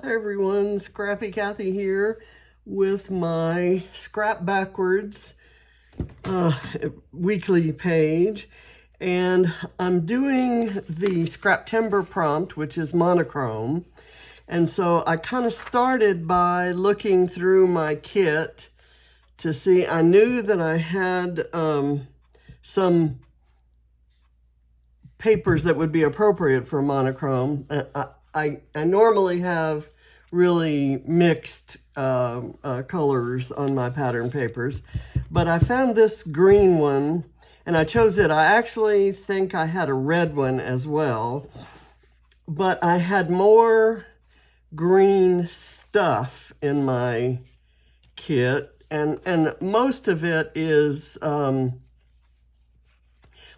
Hi everyone, Scrappy Kathy here with my Scrap Backwards weekly page, and I'm doing the Scraptember prompt, which is monochrome. And so I kind of started by looking through my kit to see. I knew that I had some papers that would be appropriate for monochrome. I normally have really mixed colors on my pattern papers, but I found this green one and I chose it. I actually think I had a red one as well, but I had more green stuff in my kit, and most of it is when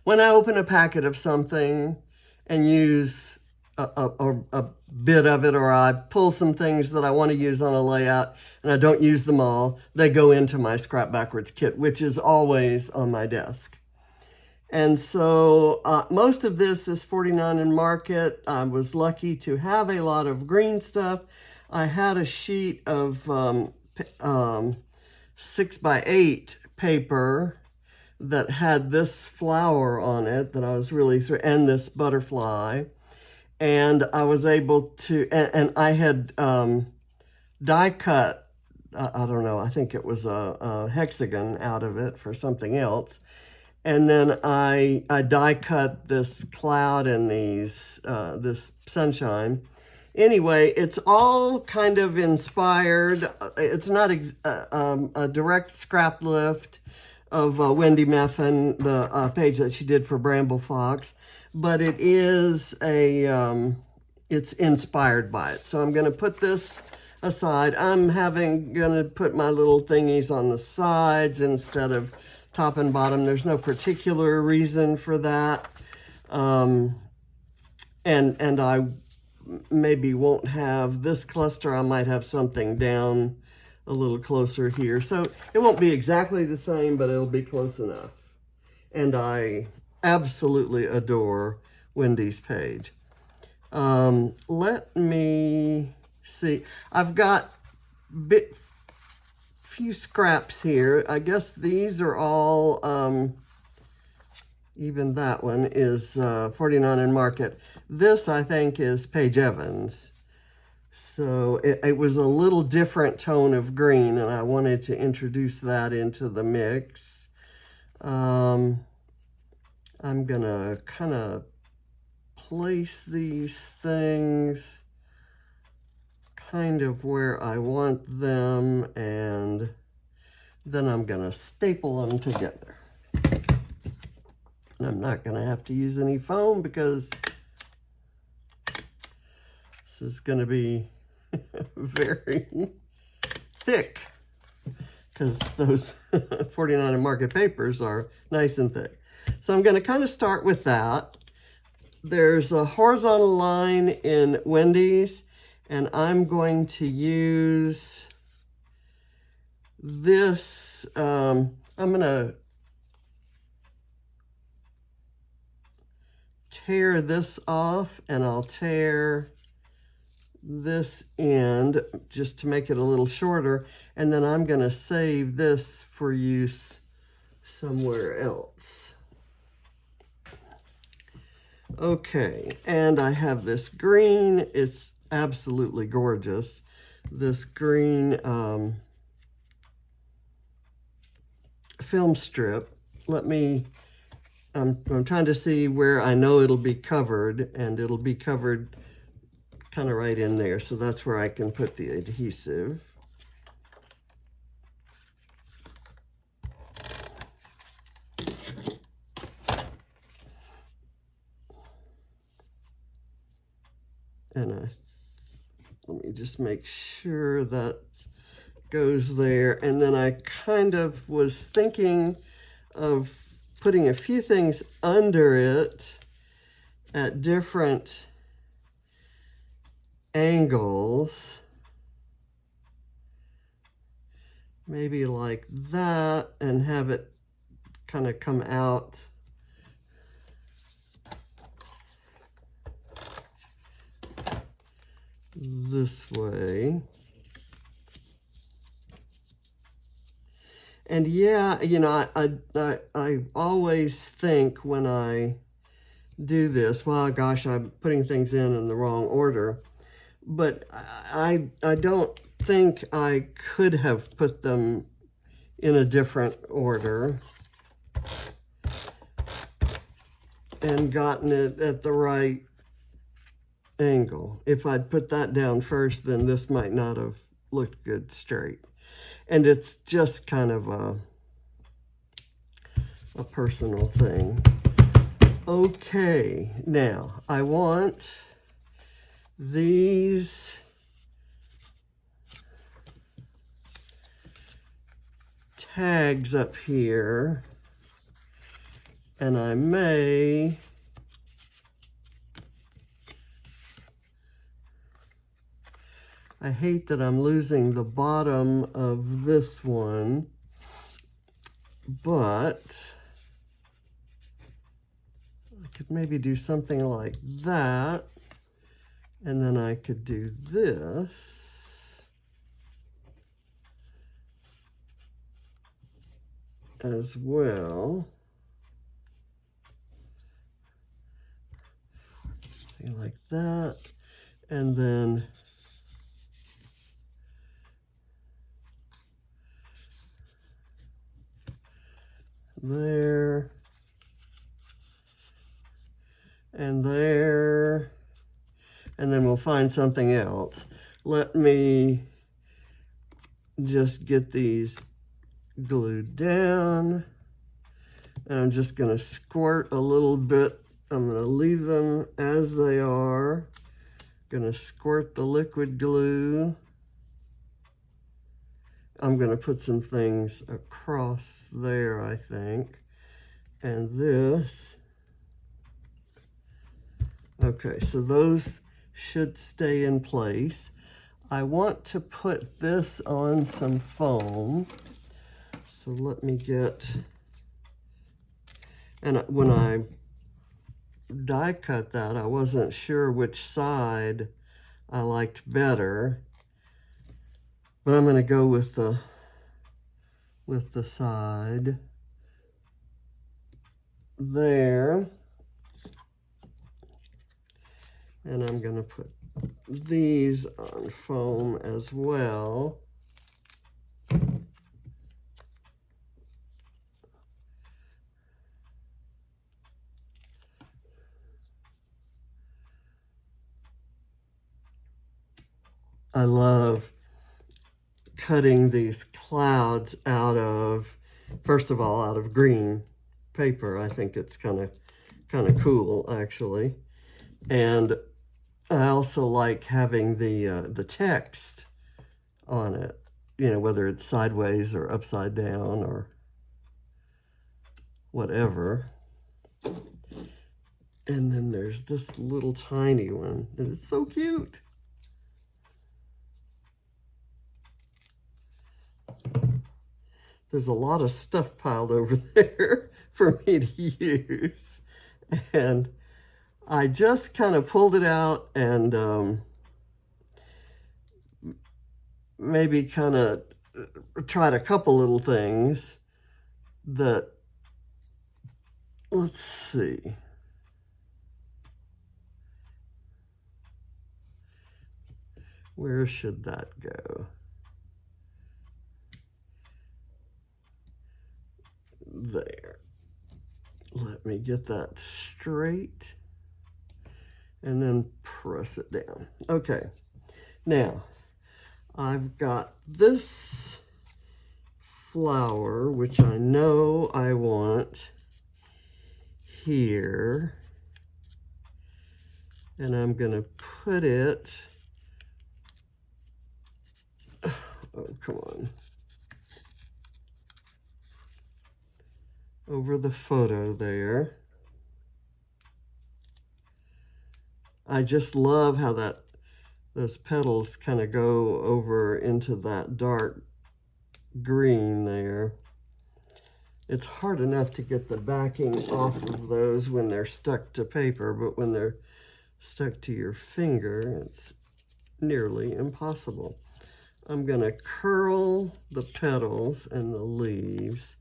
I open a packet of something and use a bit of it, or I pull some things that I want to use on a layout and I don't use them all, they go into my Scrap Backwards kit, which is always on my desk. And so most of this is 49 in Market. I was lucky to have a lot of green stuff. I had a sheet of 6x8 paper that had this flower on it that I was really and this butterfly. And I was able to, and I had die cut, I don't know, I think it was a hexagon out of it for something else. And then I die cut this cloud and these, this sunshine. Anyway, it's all kind of inspired. It's not a direct scrap lift of Wendy Meffan, the page that she did for Bramble Fox, but it is it's inspired by it. So I'm going to put this aside. I'm going to put my little thingies on the sides instead of top and bottom. There's no particular reason for that. And I maybe won't have this cluster. I might have something down a little closer here. So it won't be exactly the same, but it'll be close enough. And I absolutely adore Wendy's page. Let me see. I've got few scraps here. I guess these are all, even that one is 49 in Market. This, I think, is Paige Evans. So it was a little different tone of green, and I wanted to introduce that into the mix. I'm gonna kind of place these things kind of where I want them, and then I'm gonna staple them together. And I'm not gonna have to use any foam because this is gonna be very thick, because those 49 in Market papers are nice and thick. So I'm going to kind of start with that. There's a horizontal line in Wendy's, and I'm going to use this. I'm going to tear this off, and I'll tear this end just to make it a little shorter, and then I'm going to save this for use somewhere else. Okay, and I have this green. It's absolutely gorgeous. This green film strip. I'm trying to see where I know it'll be covered, and it'll be covered kind of right in there. So that's where I can put the adhesive. And let me just make sure that goes there. And then I kind of was thinking of putting a few things under it at different angles. Maybe like that, and have it kind of come out this way. And yeah, you know, I always think when I do this, well, gosh, I'm putting things in the wrong order, but I don't think I could have put them in a different order and gotten it at the right angle. If I'd put that down first, then this might not have looked good straight. And it's just kind of a personal thing. Okay, now I want these tags up here, and I hate that I'm losing the bottom of this one, but I could maybe do something like that, and then I could do this as well. Like that, and then there, and there, and then we'll find something else. Let me just get these glued down, and I'm just going to squirt a little bit. I'm going to leave them as they are. Going to squirt the liquid glue. I'm going to put some things across there, I think. And this. Okay, so those should stay in place. I want to put this on some foam. So let me get, and when I die cut that, I wasn't sure which side I liked better, but I'm going to go with the side there, and I'm going to put these on foam as well. I love cutting these clouds out of, first of all, out of green paper. I think it's kind of cool, actually. And I also like having the text on it, you know, whether it's sideways or upside down or whatever. And then there's this little tiny one, and it's so cute. There's a lot of stuff piled over there for me to use. And I just kind of pulled it out and maybe kind of tried a couple little things that, let's see. Where should that go? There. Let me get that straight and then press it down. Okay, now I've got this flower, which I know I want here, and I'm gonna put it, oh, come on, over the photo there. I just love how those petals kind of go over into that dark green there. It's hard enough to get the backing off of those when they're stuck to paper, but when they're stuck to your finger, it's nearly impossible. I'm going to curl the petals and the leaves,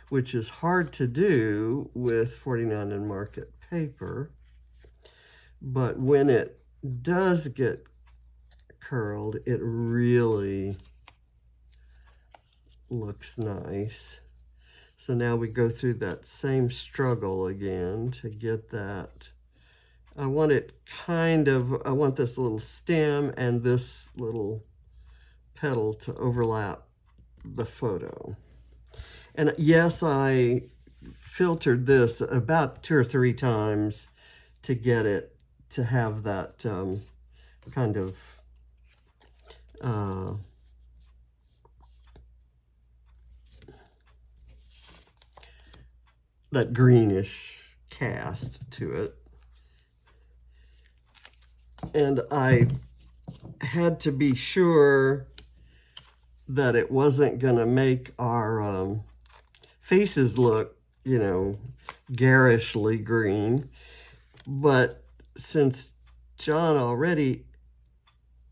which is hard to do with 49 and Market paper. But when it does get curled, it really looks nice. So now we go through that same struggle again to get that. I want it I want this little stem and this little petal to overlap the photo. And yes, I filtered this about 2 or 3 times to get it to have that kind of that greenish cast to it. And I had to be sure that it wasn't going to make our faces look, you know, garishly green. But since John already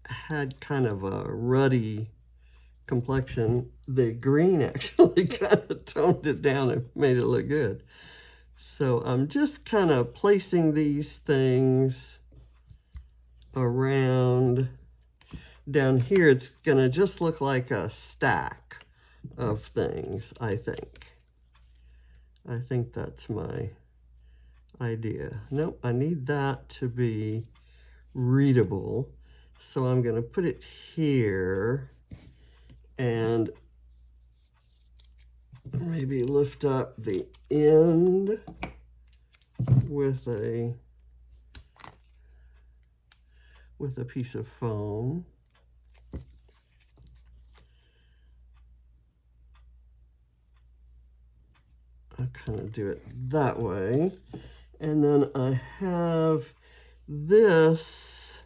had kind of a ruddy complexion, the green actually kind of toned it down and made it look good. So I'm just kind of placing these things around. Down here, it's going to just look like a stack of things, I think. I think that's my idea. Nope, I need that to be readable. So I'm going to put it here and maybe lift up the end with a piece of foam. I kind of do it that way. And then I have this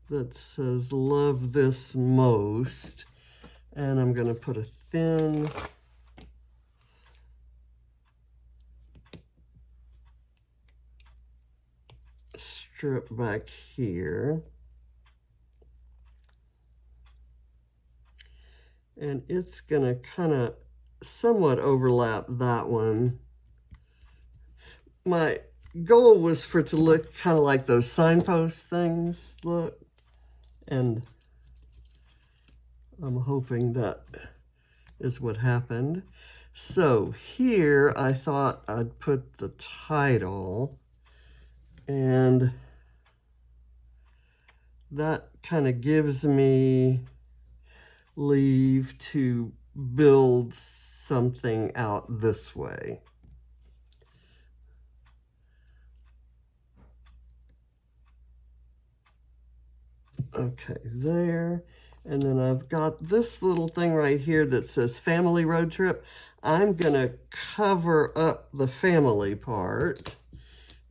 that says love this most. And I'm going to put a thin strip back here. And it's going to kind of somewhat overlap that one. My goal was for it to look kind of like those signpost things look. And I'm hoping that is what happened. So here I thought I'd put the title, and that kind of gives me leave to build something out this way. Okay, there. And then I've got this little thing right here that says family road trip. I'm going to cover up the family part,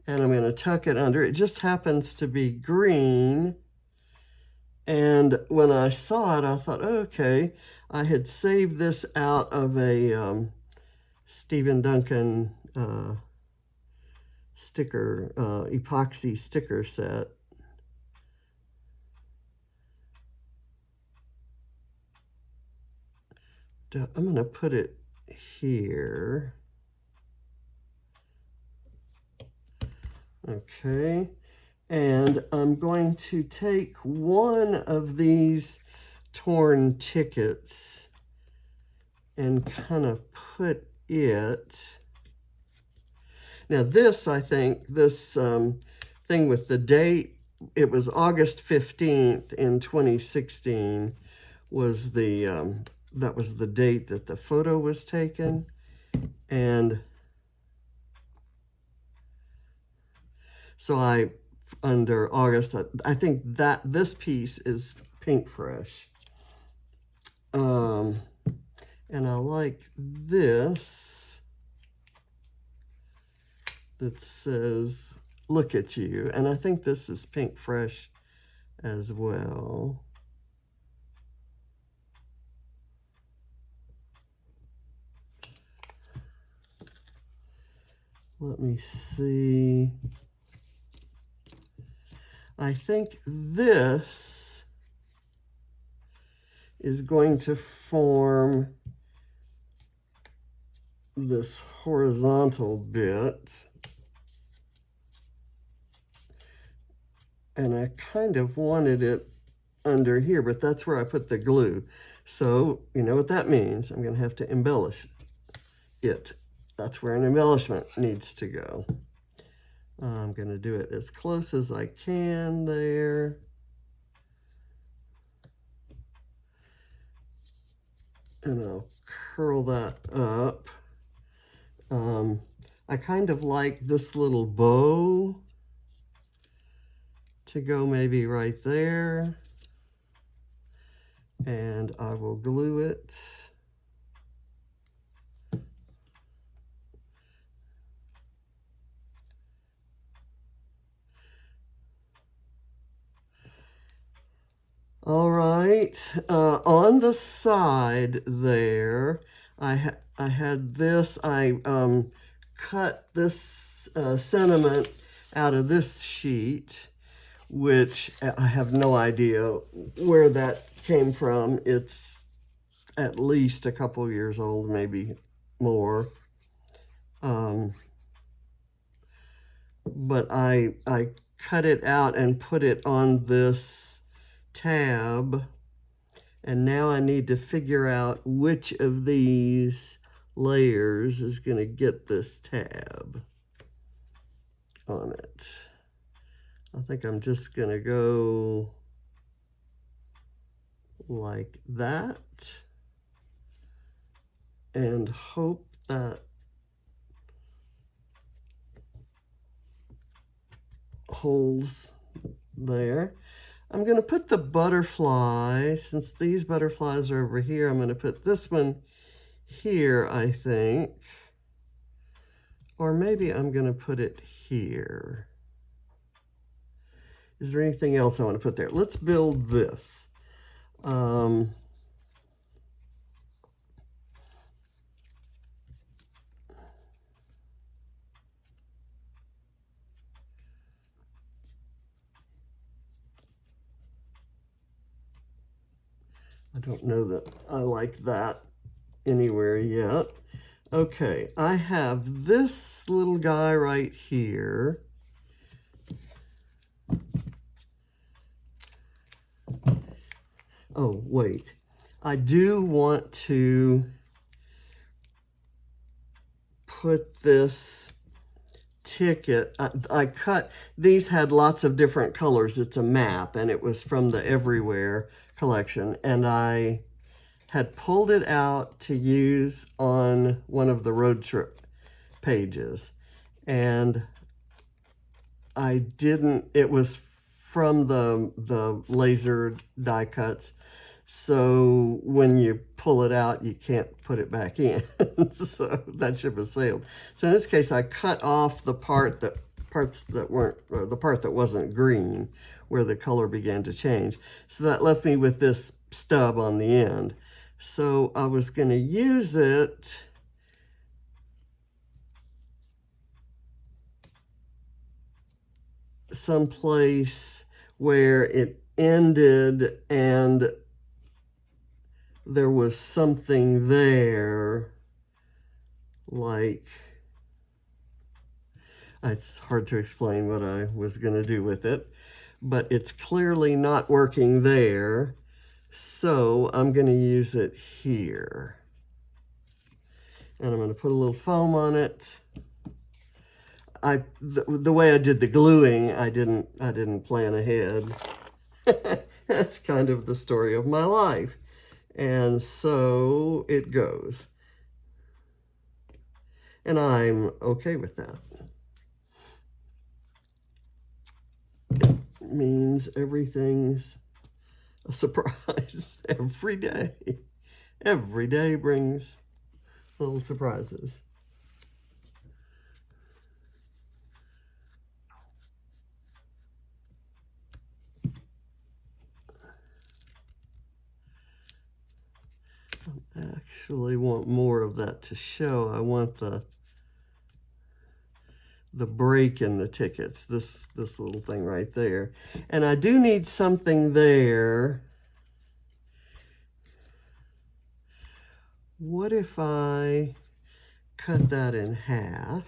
and I'm going to tuck it under. It just happens to be green. And when I saw it, I thought, okay, I had saved this out of a Stephen Duncan sticker, epoxy sticker set. I'm going to put it here. Okay. And I'm going to take one of these torn tickets and kind of put it. Now this, I think, this thing with the date, it was August 15th in 2016 was the, that was the date that the photo was taken. And so under August, I think that this piece is Pinkfresh. And I like this that says, look at you. And I think this is Pinkfresh as well. Let me see. I think this is going to form this horizontal bit. And I kind of wanted it under here, but that's where I put the glue. So you know what that means. I'm going to have to embellish it. That's where an embellishment needs to go. I'm going to do it as close as I can there. And I'll curl that up. I kind of like this little bow to go maybe right there. And I will glue it. All right, on the side there, I had this, I cut this sentiment out of this sheet, which I have no idea where that came from. It's at least a couple years old, maybe more. But I cut it out and put it on this tab, and now I need to figure out which of these layers is going to get this tab on it. I think I'm just going to go like that and hope that holds there. I'm going to put the butterfly, since these butterflies are over here, I'm going to put this one here, I think. Or maybe I'm going to put it here. Is there anything else I want to put there? Let's build this. I don't know that I like that anywhere yet. Okay, I have this little guy right here. Oh, wait. I do want to put this ticket. I cut, these had lots of different colors. It's a map, and it was from the Everywhere collection, and I had pulled it out to use on one of the road trip pages, and I didn't, it was from the laser die cuts, so when you pull it out you can't put it back in. So that ship has sailed. So in this case I cut off the parts that weren't, or the part that wasn't green, where the color began to change. So that left me with this stub on the end. So I was going to use it someplace where it ended and there was something there, like, it's hard to explain what I was going to do with it, but it's clearly not working there. So I'm going to use it here. And I'm going to put a little foam on it. The way I did the gluing, I didn't plan ahead. That's kind of the story of my life. And so it goes. And I'm okay with that. It means everything's a surprise every day. Every day brings little surprises. I actually want more of that to show. I want the the break in the tickets, this little thing right there. And I do need something there. What if I cut that in half?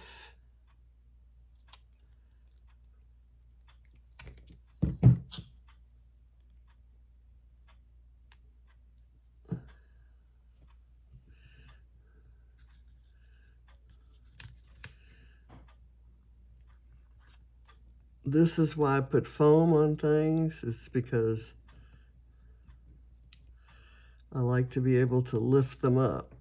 This is why I put foam on things. It's because I like to be able to lift them up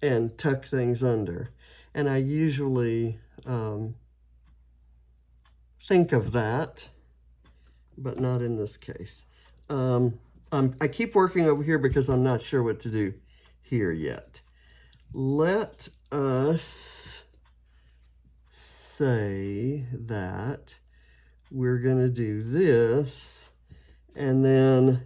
and tuck things under. And I usually think of that, but not in this case. I keep working over here because I'm not sure what to do here yet. Let us say that we're going to do this, and then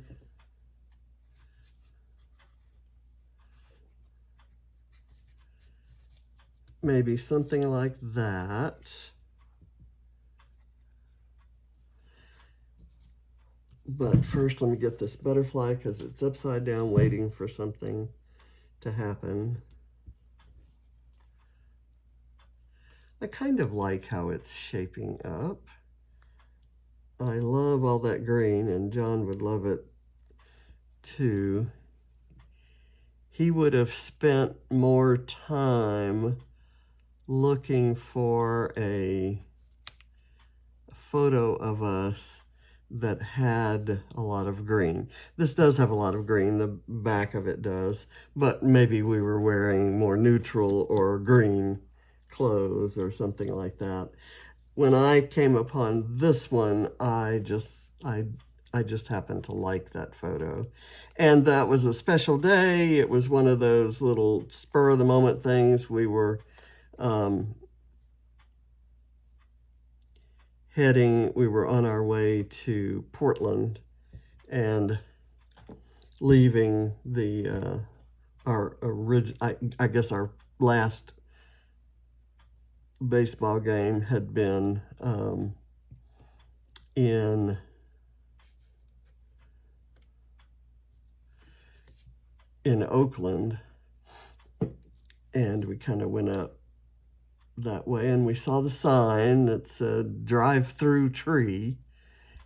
maybe something like that. But first, let me get this butterfly because it's upside down waiting for something to happen. I kind of like how it's shaping up. I love all that green, and John would love it too. He would have spent more time looking for a photo of us that had a lot of green. This does have a lot of green, the back of it does, but maybe we were wearing more neutral or green clothes or something like that. When I came upon this one, I just happened to like that photo. And that was a special day. It was one of those little spur of the moment things. We were we were on our way to Portland and leaving the, I guess our last baseball game had been in Oakland, and we kind of went up that way, and we saw the sign that said drive-through tree,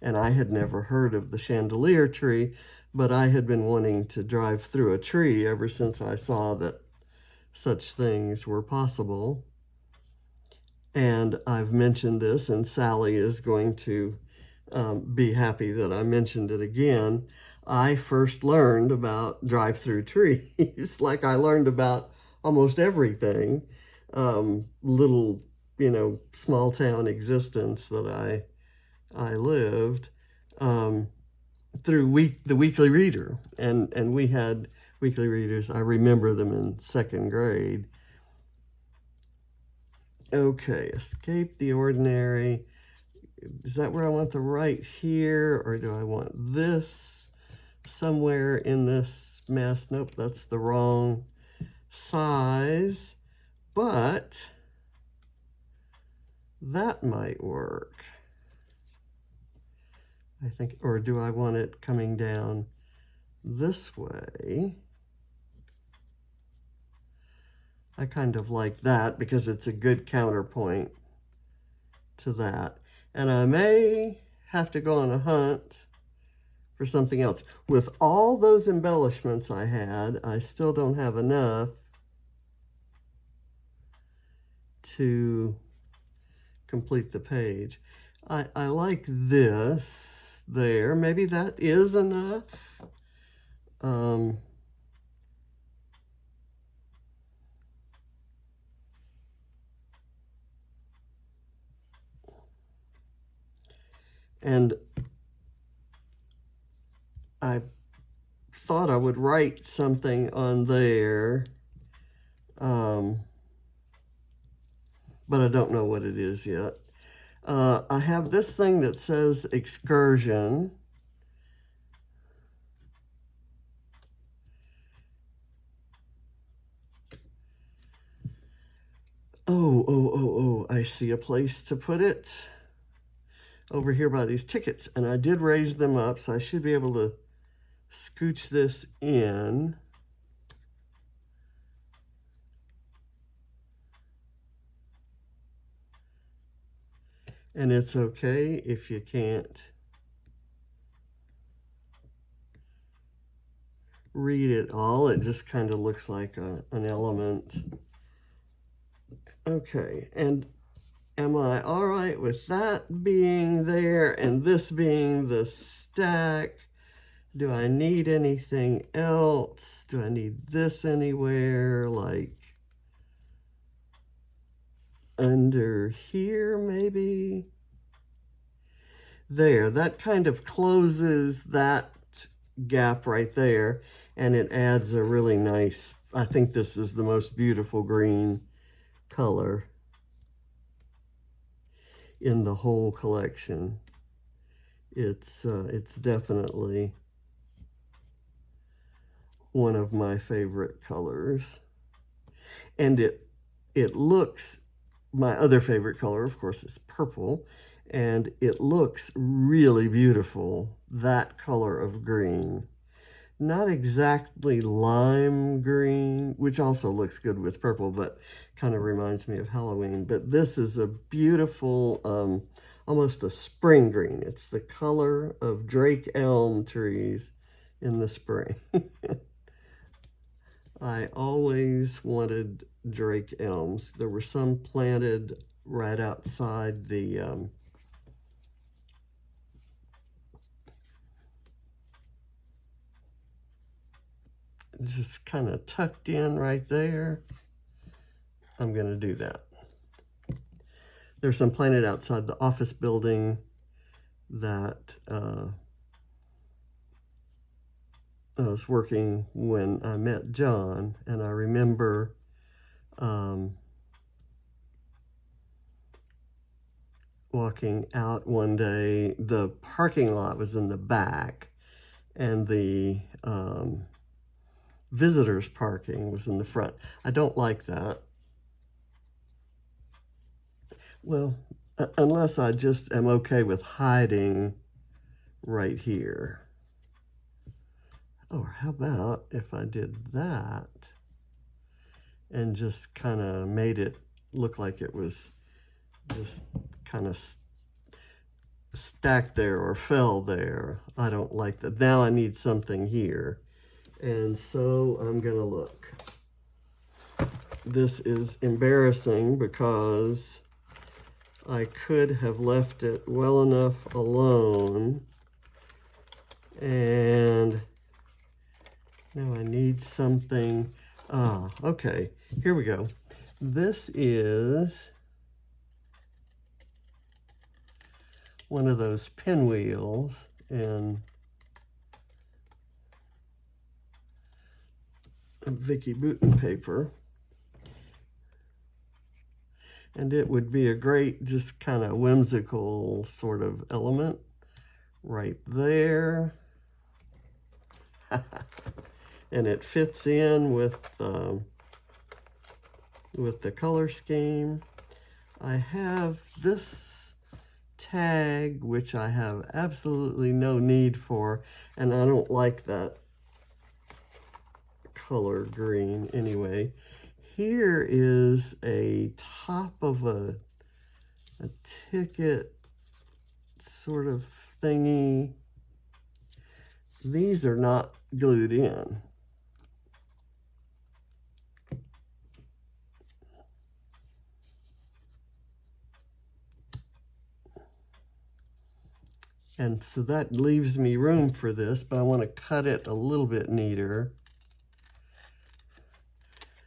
and I had never heard of the chandelier tree, but I had been wanting to drive through a tree ever since I saw that such things were possible. And I've mentioned this, and Sally is going to be happy that I mentioned it again. I first learned about drive-through trees like I learned about almost everything, little, small town existence that I lived through the Weekly Reader, and we had weekly readers. I remember them in second grade. Okay, escape the ordinary. Is that where I want the right here, or do I want this somewhere in this mess? Nope, that's the wrong size, but that might work. I think, or do I want it coming down this way? I kind of like that because it's a good counterpoint to that. And I may have to go on a hunt for something else. With all those embellishments I had, I still don't have enough to complete the page. I like this there. Maybe that is enough. And I thought I would write something on there, but I don't know what it is yet. I have this thing that says excursion. Oh, I see a place to put it over here by these tickets. And I did raise them up, so I should be able to scooch this in. And it's okay if you can't read it all. It just kind of looks like an element. Okay, and am I all right with that being there and this being the stack? Do I need anything else? Do I need this anywhere? Like under here, maybe? There, that kind of closes that gap right there, and it adds a really nice, I think this is the most beautiful green color in the whole collection. It's definitely one of my favorite colors. And it looks, my other favorite color, of course, is purple, and it looks really beautiful, that color of green. Not exactly lime green, which also looks good with purple, but kind of reminds me of Halloween. But this is a beautiful, almost a spring green. It's the color of Drake elm trees in the spring. I always wanted Drake elms. There were some planted right outside the just kind of tucked in right there. I'm going to do that. There's some planted outside the office building that I was working when I met John, and I remember walking out one day. The parking lot was in the back, and the visitors parking was in the front. I don't like that. Well, unless I just am okay with hiding right here. Or how about if I did that and just kind of made it look like it was just kind of stacked there or fell there. I don't like that. Now I need something here. And so I'm going to look. This is embarrassing because I could have left it well enough alone. And now I need something. Okay, here we go. This is one of those pinwheels in Vicki Boutin paper. And it would be a great, just kind of whimsical sort of element right there. And it fits in with the color scheme. I have this tag, which I have absolutely no need for, and I don't like that color green anyway. Here is a top of a ticket sort of thingy. These are not glued in. And so that leaves me room for this, but I want to cut it a little bit neater.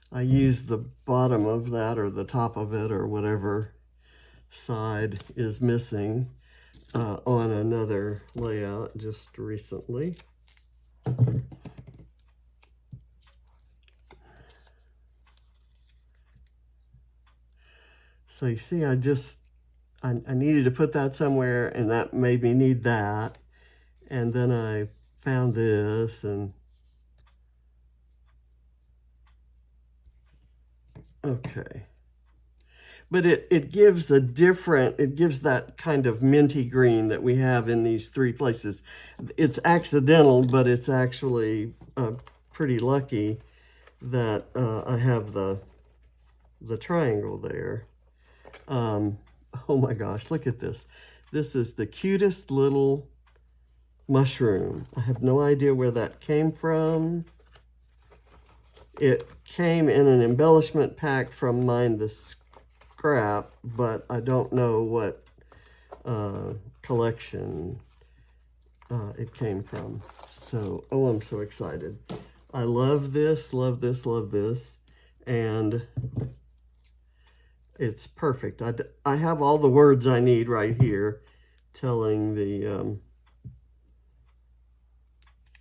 I use the bottom of that or the top of it or whatever side is missing on another layout just recently. So you see, I needed to put that somewhere, and that made me need that. And then I found this, and okay. but it gives a different, it gives that kind of minty green that we have in these three places. It's accidental, but it's actually pretty lucky that I have the triangle there. Oh my gosh, look at this. This is the cutest little mushroom. I have no idea where that came from. It came in an embellishment pack from Mind the Scrap, but I don't know what collection it came from. So, oh, I'm so excited. I love this, love this, love this. And it's perfect. I have all the words I need right here telling the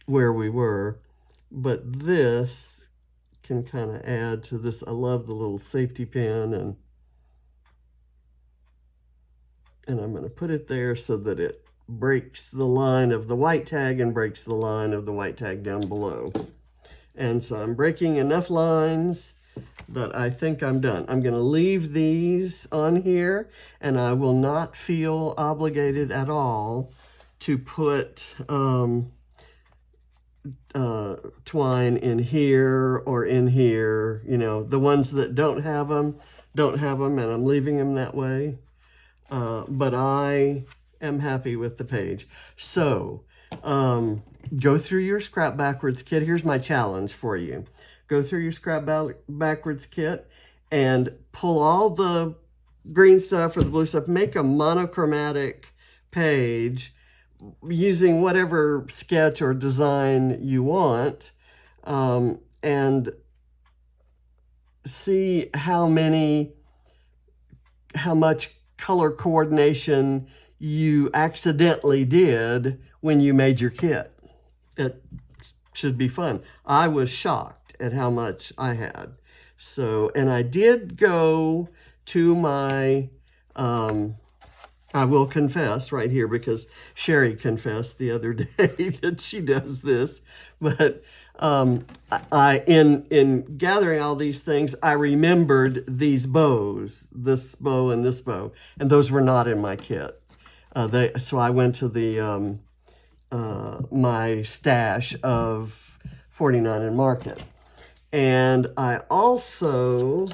where we were, but this can kind of add to this. I love the little safety pin, and I'm going to put it there so that it breaks the line of the white tag and breaks the line of the white tag down below. And so I'm breaking enough lines that I think I'm done. I'm going to leave these on here, and I will not feel obligated at all to put twine in here or in here. You know, the ones that don't have them, and I'm leaving them that way. But I am happy with the page. So go through your Scrap Backwards kit. Here's my challenge for you. Go through your Scrap Backwards kit and pull all the green stuff or the blue stuff. Make a monochromatic page using whatever sketch or design you want, and see how much color coordination you accidentally did when you made your kit. It should be fun. I was shocked at how much I had. So, and I did go to my, I will confess right here, because Sherry confessed the other day that she does this, but in gathering all these things, I remembered these bows, this bow and this bow, and those were not in my kit. So I went to the my stash of 49 and Market, and I also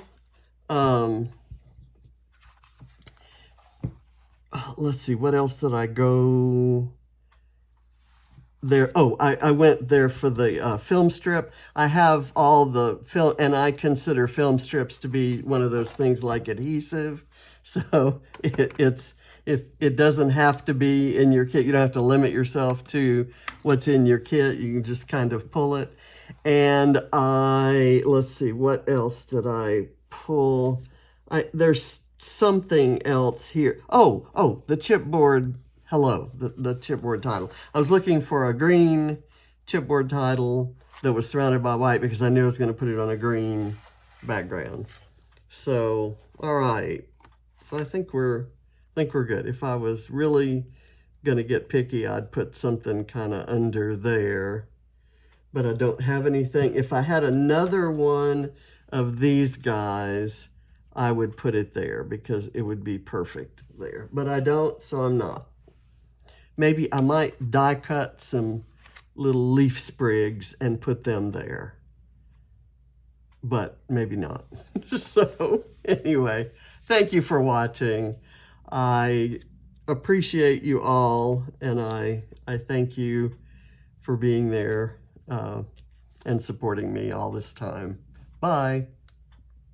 let's see, what else did I go there? Oh, I went there for the film strip. I have all the film, and I consider film strips to be one of those things like adhesive. So if it doesn't have to be in your kit. You don't have to limit yourself to what's in your kit. You can just kind of pull it. And let's see, what else did I pull? There's something else here. Oh, the chipboard. Hello, the chipboard title. I was looking for a green chipboard title that was surrounded by white because I knew I was going to put it on a green background. So, all right. So I think we're good. If I was really going to get picky, I'd put something kind of under there. But I don't have anything. If I had another one of these guys, I would put it there because it would be perfect there. But I don't, so I'm not. Maybe I might die cut some little leaf sprigs and put them there. But maybe not. So anyway, thank you for watching. I appreciate you all, and I thank you for being there and supporting me all this time. Bye.